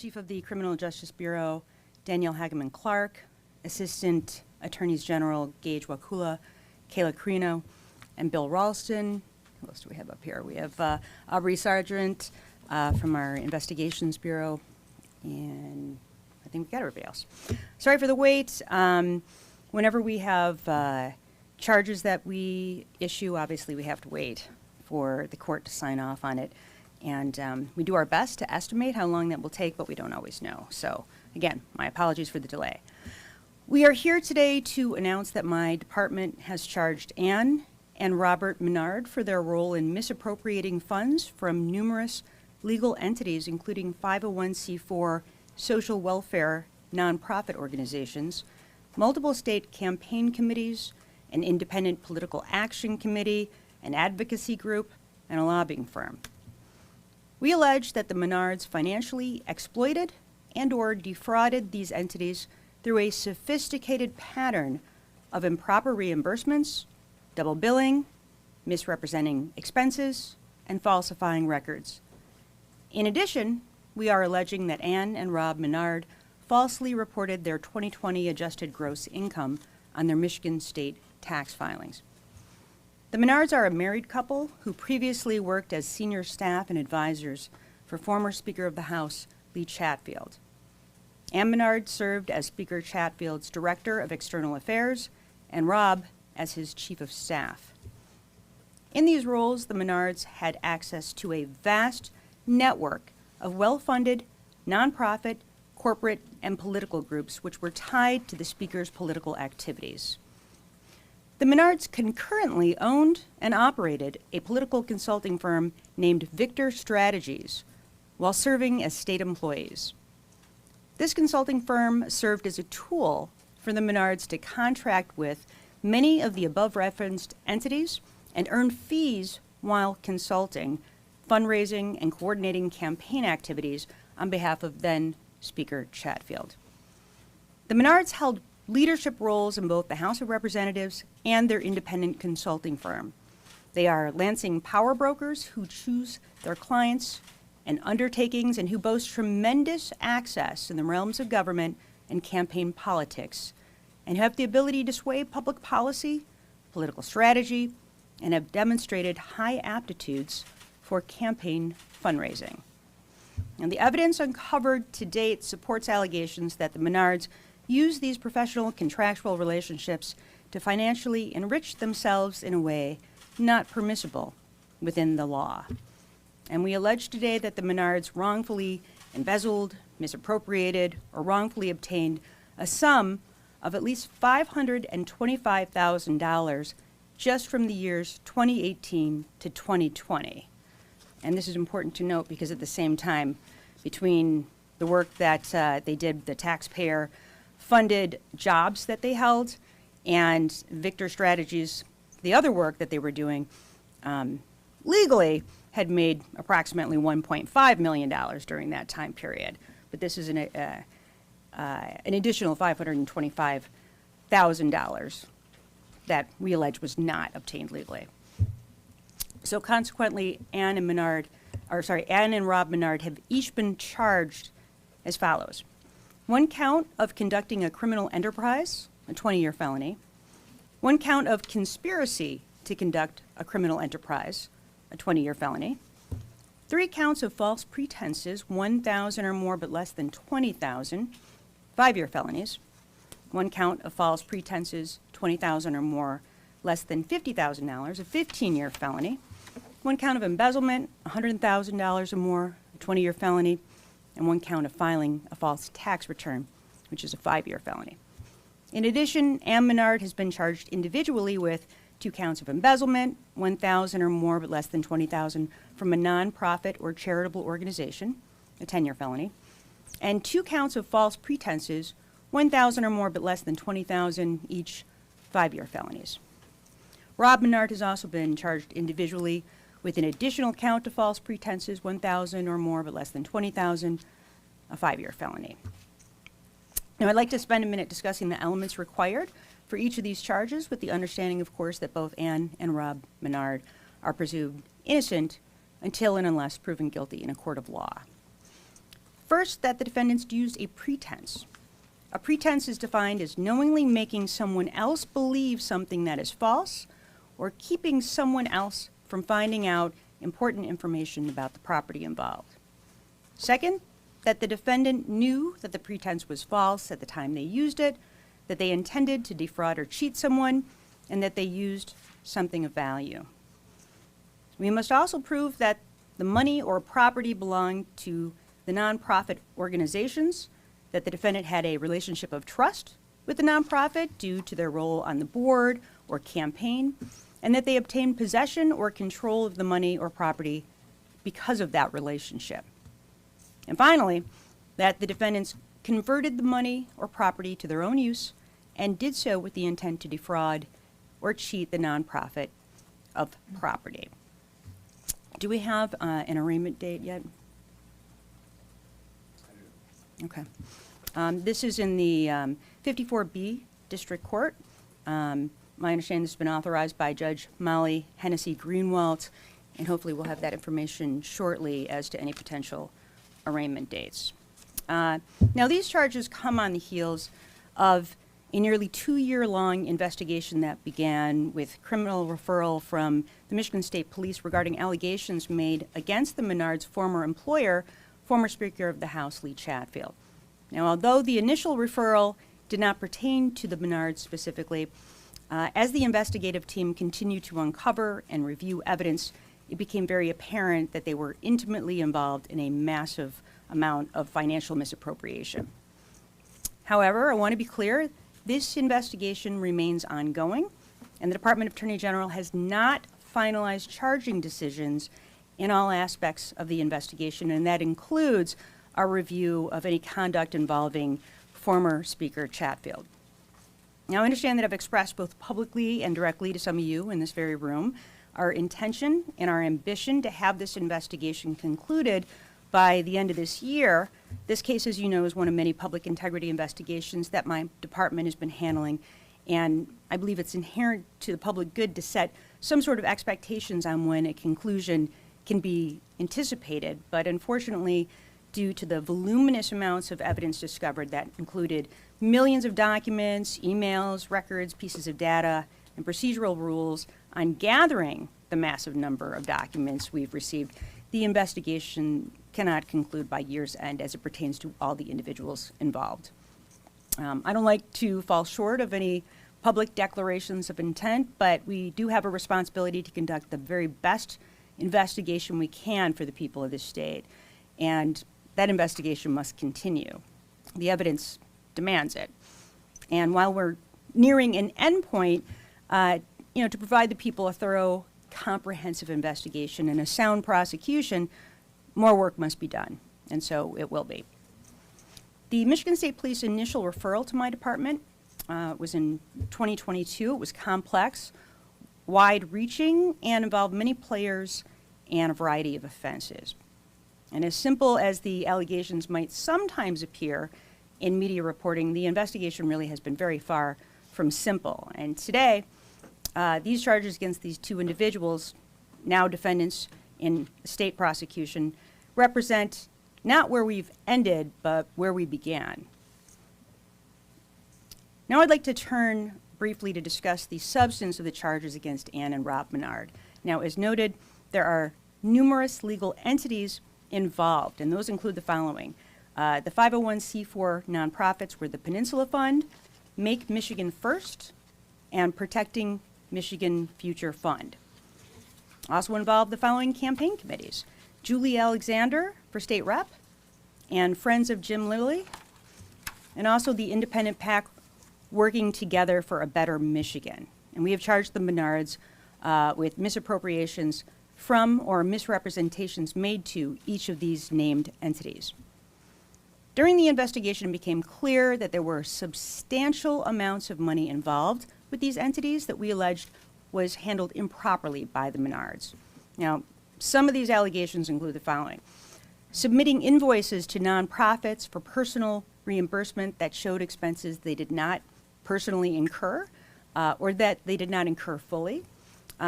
Chief of the Criminal Justice Bureau, Danielle Hageman Clark, Assistant Attorneys General Gage Wakula, Kayla Carino, and Bill Ralston. Who else do we have up here? We have Aubrey Sargent from our Investigations Bureau, and I think we got everybody else. Sorry for the wait. Whenever we have charges that we issue, obviously we have to wait for the court to sign off on it. And we do our best to estimate how long that will take, but we don't always know. So again, my apologies for the delay. We are here today to announce that my department has charged Ann and Robert Menard for their role in misappropriating funds from numerous legal entities, including 501c4 social welfare nonprofit organizations, multiple state campaign committees, an independent political action committee, an advocacy group, and a lobbying firm. We allege that the Menards financially exploited and/or defrauded these entities through a sophisticated pattern of improper reimbursements, double billing, misrepresenting expenses, and falsifying records. In addition, we are alleging that Ann and Rob Menard falsely reported their 2020 adjusted gross income on their Michigan state tax filings. The Menards are a married couple who previously worked as senior staff and advisors for former Speaker of the House, Lee Chatfield. Ann Menard served as Speaker Chatfield's Director of External Affairs and Rob as his Chief of Staff. In these roles, the Menards had access to a vast network of well-funded, nonprofit, corporate, and political groups which were tied to the Speaker's political activities. The Menards concurrently owned and operated a political consulting firm named Victor Strategies while serving as state employees. This consulting firm served as a tool for the Menards to contract with many of the above-referenced entities and earn fees while consulting, fundraising, and coordinating campaign activities on behalf of then Speaker Chatfield. The Menards held leadership roles in both the House of Representatives and their independent consulting firm. They are Lansing power brokers who choose their clients and undertakings and who boast tremendous access in the realms of government and campaign politics and have the ability to sway public policy, political strategy, and have demonstrated high aptitudes for campaign fundraising. And the evidence uncovered to date supports allegations that the Menards use these professional contractual relationships to financially enrich themselves in a way not permissible within the law. And we allege today that the Menards wrongfully embezzled, misappropriated, or wrongfully obtained a sum of at least $525,000 just from the years 2018 to 2020. And this is important to note because at the same time, between the work that they did, the taxpayer-funded jobs that they held, and Victor Strategies, the other work that they were doing, legally had made approximately $1.5 million during that time period. But this is an additional $525,000 that we allege was not obtained legally. So consequently, Ann and Rob Menard have each been charged as follows. One count of conducting a criminal enterprise, a 20-year felony. One count of conspiracy to conduct a criminal enterprise, a 20-year felony. 3 counts of false pretenses, 1,000 or more but less than 20,000, 5-year felonies. 1 count of false pretenses, 20,000 or more, less than $50,000, a 15-year felony. 1 count of embezzlement, $100,000 or more, a 20-year felony, and 1 count of filing a false tax return, which is a 5-year felony. In addition, Ann Menard has been charged individually with 2 counts of embezzlement, 1,000 or more but less than 20,000 from a nonprofit or charitable organization, a 10-year felony, and 2 counts of false pretenses, 1,000 or more but less than 20,000 each, 5-year felonies. Rob Menard has also been charged individually with an additional count of false pretenses, 1,000 or more but less than 20,000, a 5-year felony. Now, I'd like to spend a minute discussing the elements required for each of these charges, with the understanding, of course, that both Ann and Rob Menard are presumed innocent until and unless proven guilty in a court of law. First, that the defendants used a pretense. A pretense is defined as knowingly making someone else believe something that is false or keeping someone else from finding out important information about the property involved. Second, that the defendant knew that the pretense was false at the time they used it, that they intended to defraud or cheat someone, and that they used something of value. We must also prove that the money or property belonged to the nonprofit organizations, that the defendant had a relationship of trust with the nonprofit due to their role on the board or campaign, and that they obtained possession or control of the money or property because of that relationship. And finally, that the defendants converted the money or property to their own use and did so with the intent to defraud or cheat the nonprofit of property. Do we have an arraignment date yet? Okay. This is in the 54B District Court. My understanding this has been authorized by Judge Molly Hennessy Greenwalt, and hopefully we'll have that information shortly as to any potential arraignment dates. Now, these charges come on the heels of a nearly 2-year-long investigation that began with criminal referral from the Michigan State Police regarding allegations made against the Menards' former employer, former Speaker of the House, Lee Chatfield. Now, although the initial referral did not pertain to the Menards specifically, as the investigative team continued to uncover and review evidence, it became very apparent that they were intimately involved in a massive amount of financial misappropriation. However, I want to be clear, this investigation remains ongoing, and the Department of Attorney General has not finalized charging decisions in all aspects of the investigation, and that includes our review of any conduct involving former Speaker Chatfield. Now, I understand that I've expressed both publicly and directly to some of you in this very room our intention and our ambition to have this investigation concluded by the end of this year. This case, as you know, is one of many public integrity investigations that my department has been handling, and I believe it's inherent to the public good to set some sort of expectations on when a conclusion can be anticipated. But unfortunately, due to the voluminous amounts of evidence discovered that included millions of documents, emails, records, pieces of data, and procedural rules on gathering the massive number of documents we've received, the investigation cannot conclude by year's end as it pertains to all the individuals involved. I don't like to fall short of any public declarations of intent, but we do have a responsibility to conduct the very best investigation we can for the people of this state, and that investigation must continue. The evidence demands it. And while we're nearing an endpoint, to provide the people a thorough, comprehensive investigation and a sound prosecution, more work must be done, and so it will be. The Michigan State Police initial referral to my department was in 2022. It was complex, wide-reaching, and involved many players and a variety of offenses. And as simple as the allegations might sometimes appear in media reporting, the investigation really has been very far from simple. And today, these charges against these two individuals, now defendants in state prosecution, represent not where we've ended, but where we began. Now I'd like to turn briefly to discuss the substance of the charges against Ann and Rob Menard. Now, as noted, there are numerous legal entities involved, and those include the following. The 501c4 nonprofits were the Peninsula Fund, Make Michigan First, and Protecting Michigan Future Fund. Also involved the following campaign committees: Julie Alexander for State Rep, and Friends of Jim Lilly, and also the Independent PAC Working Together for a Better Michigan. And we have charged the Menards with misappropriations from or misrepresentations made to each of these named entities. During the investigation, it became clear that there were substantial amounts of money involved with these entities that we alleged was handled improperly by the Menards. Now, some of these allegations include the following: submitting invoices to nonprofits for personal reimbursement that showed expenses they did not personally incur or that they did not incur fully,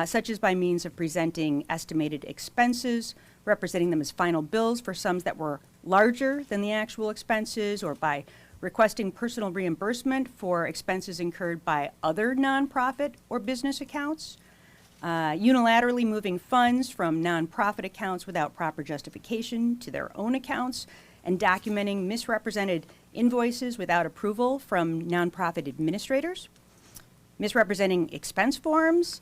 such as by means of presenting estimated expenses, representing them as final bills for sums that were larger than the actual expenses, or by requesting personal reimbursement for expenses incurred by other nonprofit or business accounts, unilaterally moving funds from nonprofit accounts without proper justification to their own accounts, and documenting misrepresented invoices without approval from nonprofit administrators, misrepresenting expense forms,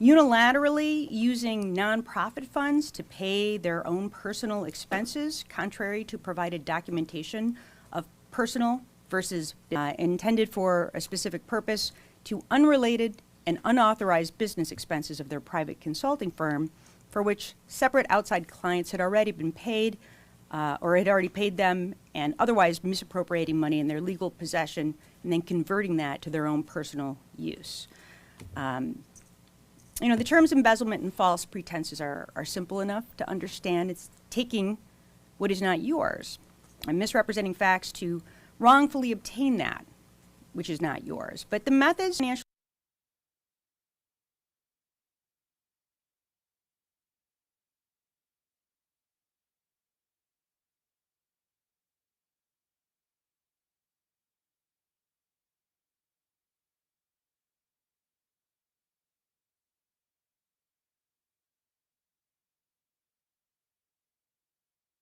unilaterally using nonprofit funds to pay their own personal expenses, contrary to provided documentation of personal versus intended for a specific purpose, to unrelated and unauthorized business expenses of their private consulting firm, for which separate outside clients had already been paid or had already paid them, and otherwise misappropriating money in their legal possession and then converting that to their own personal use. The terms embezzlement and false pretenses are simple enough to understand. It's taking what is not yours and misrepresenting facts to wrongfully obtain that which is not yours. But the methods financial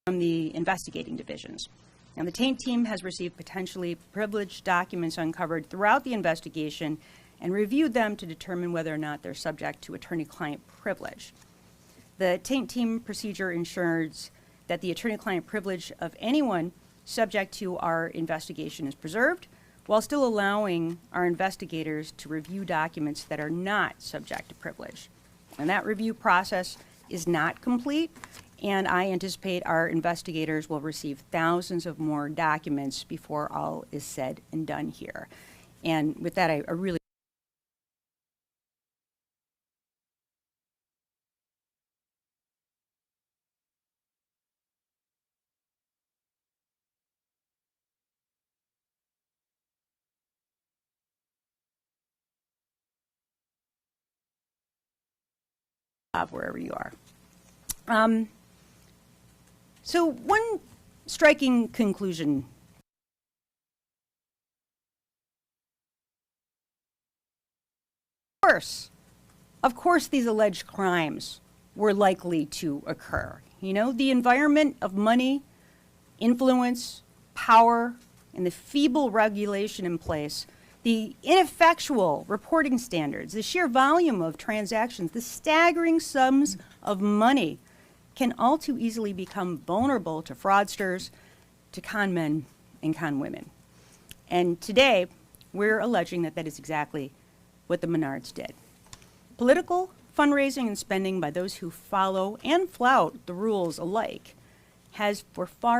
from the investigating divisions. Now, the taint team has received potentially privileged documents uncovered throughout the investigation and reviewed them to determine whether or not they're subject to attorney-client privilege. The taint team procedure ensures that the attorney-client privilege of anyone subject to our investigation is preserved, while still allowing our investigators to review documents that are not subject to privilege. And that review process is not complete, and I anticipate our investigators will receive thousands of more documents before all is said and done here. And with that, I really wherever you are. So one striking conclusion. Of course, these alleged crimes were likely to occur. The environment of money, influence, power, and the feeble regulation in place, the ineffectual reporting standards, the sheer volume of transactions, the staggering sums of money can all too easily become vulnerable to fraudsters, to con men and con women. And today, we're alleging that that is exactly what the Menards did. Political fundraising and spending by those who follow and flout the rules alike has for far